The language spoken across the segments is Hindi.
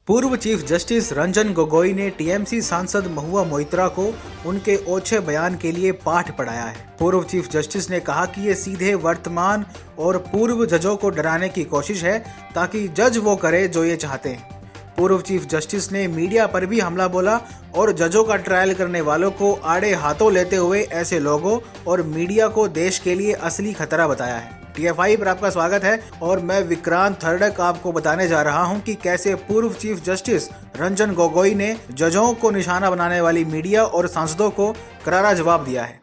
पूर्व चीफ जस्टिस रंजन गोगोई ने टीएमसी सांसद महुआ मोइत्रा को उनके ओछे बयान के लिए पाठ पढ़ाया है। पूर्व चीफ जस्टिस ने कहा कि ये सीधे वर्तमान और पूर्व जजों को डराने की कोशिश है ताकि जज वो करे जो ये चाहते हैं। पूर्व चीफ जस्टिस ने मीडिया पर भी हमला बोला और जजों का ट्रायल करने वालों को आड़े हाथों लेते हुए ऐसे लोगों और मीडिया को देश के लिए असली खतरा बताया है। TFI पर आपका स्वागत है और मैं विक्रांत थर्डक आपको बताने जा रहा हूं कि कैसे पूर्व चीफ जस्टिस रंजन गोगोई ने जजों को निशाना बनाने वाली मीडिया और सांसदों को करारा जवाब दिया है।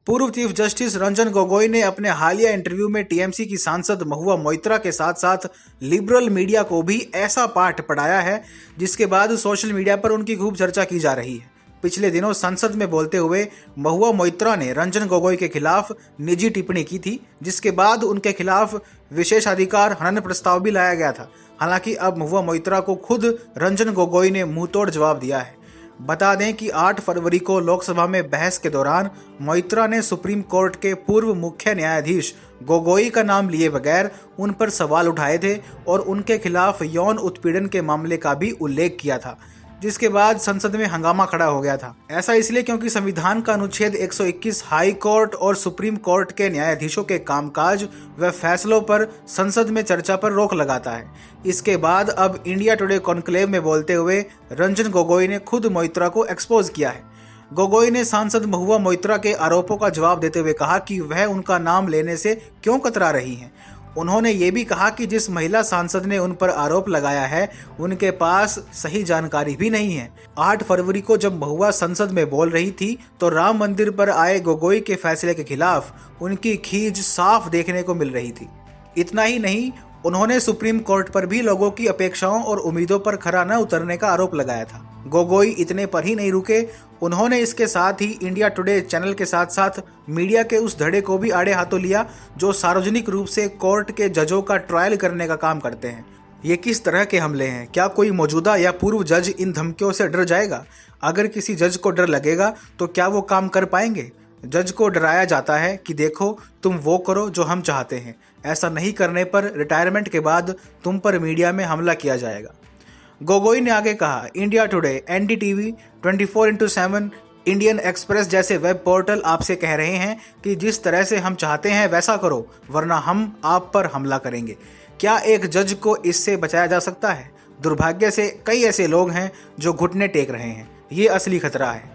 पूर्व चीफ जस्टिस रंजन गोगोई ने अपने हालिया इंटरव्यू में टीएमसी की सांसद महुआ मोइत्रा के साथ साथ लिबरल मीडिया को भी ऐसा पाठ पढ़ाया है जिसके बाद सोशल मीडिया पर उनकी खूब चर्चा की जा रही है। पिछले दिनों संसद में बोलते हुए महुआ मोइत्रा ने रंजन गोगोई के खिलाफ निजी टिप्पणी की थी, जिसके बाद उनके खिलाफ विशेषाधिकार हनन प्रस्ताव भी लाया गया था। हालांकि अब महुआ मोइत्रा को खुद रंजन गोगोई ने मुंहतोड़ जवाब दिया है। बता दें कि 8 फरवरी को लोकसभा में बहस के दौरान मोइत्रा ने सुप्रीम कोर्ट के पूर्व मुख्य न्यायाधीश गोगोई का नाम लिए बगैर उन पर सवाल उठाए थे और उनके खिलाफ यौन उत्पीड़न के मामले का भी उल्लेख किया था, जिसके बाद संसद में हंगामा खड़ा हो गया था। ऐसा इसलिए क्योंकि संविधान का अनुच्छेद 121 हाई कोर्ट और सुप्रीम कोर्ट के न्यायाधीशों के कामकाज व फैसलों पर संसद में चर्चा पर रोक लगाता है। इसके बाद अब इंडिया टुडे कॉन्क्लेव में बोलते हुए रंजन गोगोई ने खुद मोइत्रा को एक्सपोज किया है। गोगोई ने सांसद महुआ मोइत्रा के आरोपों का जवाब देते हुए कहा कि वह उनका नाम लेने से क्यों कतरा रही हैं। उन्होंने ये भी कहा कि जिस महिला सांसद ने उन पर आरोप लगाया है उनके पास सही जानकारी भी नहीं है। 8 फरवरी को जब महुआ संसद में बोल रही थी तो राम मंदिर पर आए गोगोई के फैसले के खिलाफ उनकी खींच साफ देखने को मिल रही थी। इतना ही नहीं, उन्होंने सुप्रीम कोर्ट पर भी लोगों की अपेक्षाओं और उम्मीदों पर खरा न उतरने का आरोप लगाया था। गोगोई इतने पर ही नहीं रुके, उन्होंने इसके साथ ही इंडिया टुडे चैनल के साथ साथ मीडिया के उस धड़े को भी आड़े हाथों लिया जो सार्वजनिक रूप से कोर्ट के जजों का ट्रायल करने का काम करते हैं। ये किस तरह के हमले हैं? क्या कोई मौजूदा या पूर्व जज इन धमकियों से डर जाएगा? अगर किसी जज को डर लगेगा तो क्या वो काम कर पाएंगे? जज को डराया जाता है कि देखो तुम वो करो जो हम चाहते हैं, ऐसा नहीं करने पर रिटायरमेंट के बाद तुम पर मीडिया में हमला किया जाएगा। गोगोई ने आगे कहा, India today, NDTV, 24x7, Indian express जैसे वेब पोर्टल आपसे कह रहे हैं कि जिस तरह से हम चाहते हैं वैसा करो, वरना हम आप पर हमला करेंगे। क्या एक जज को इससे बचाया जा सकता है? दुर्भाग्य से कई ऐसे लोग हैं जो घुटने टेक रहे हैं। ये असली खतरा है।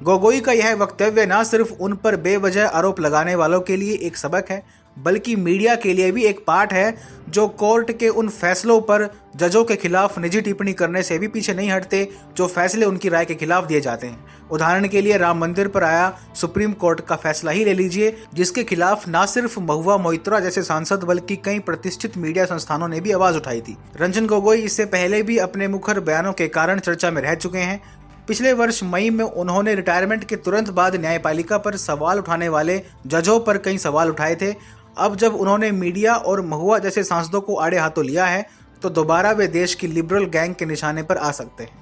गोगोई का यह वक्तव्य न सिर्फ उन पर बेवजह आरोप लगाने वालों के लिए एक सबक है, बल्कि मीडिया के लिए भी एक पाठ है जो कोर्ट के उन फैसलों पर जजों के खिलाफ निजी टिप्पणी करने से भी पीछे नहीं हटते जो फैसले उनकी राय के खिलाफ दिए जाते हैं। उदाहरण के लिए राम मंदिर पर आया सुप्रीम कोर्ट का फैसला ही ले लीजिए, जिसके खिलाफ न सिर्फ महुआ मोइत्रा जैसे सांसद बल्कि कई प्रतिष्ठित मीडिया संस्थानों ने भी आवाज उठाई थी। रंजन गोगोई इससे पहले भी अपने मुखर बयानों के कारण चर्चा में रह चुके हैं। पिछले वर्ष मई में उन्होंने रिटायरमेंट के तुरंत बाद न्यायपालिका पर सवाल उठाने वाले जजों पर कई सवाल उठाए थे। अब जब उन्होंने मीडिया और महुआ जैसे सांसदों को आड़े हाथों लिया है तो दोबारा वे देश की लिबरल गैंग के निशाने पर आ सकते हैं।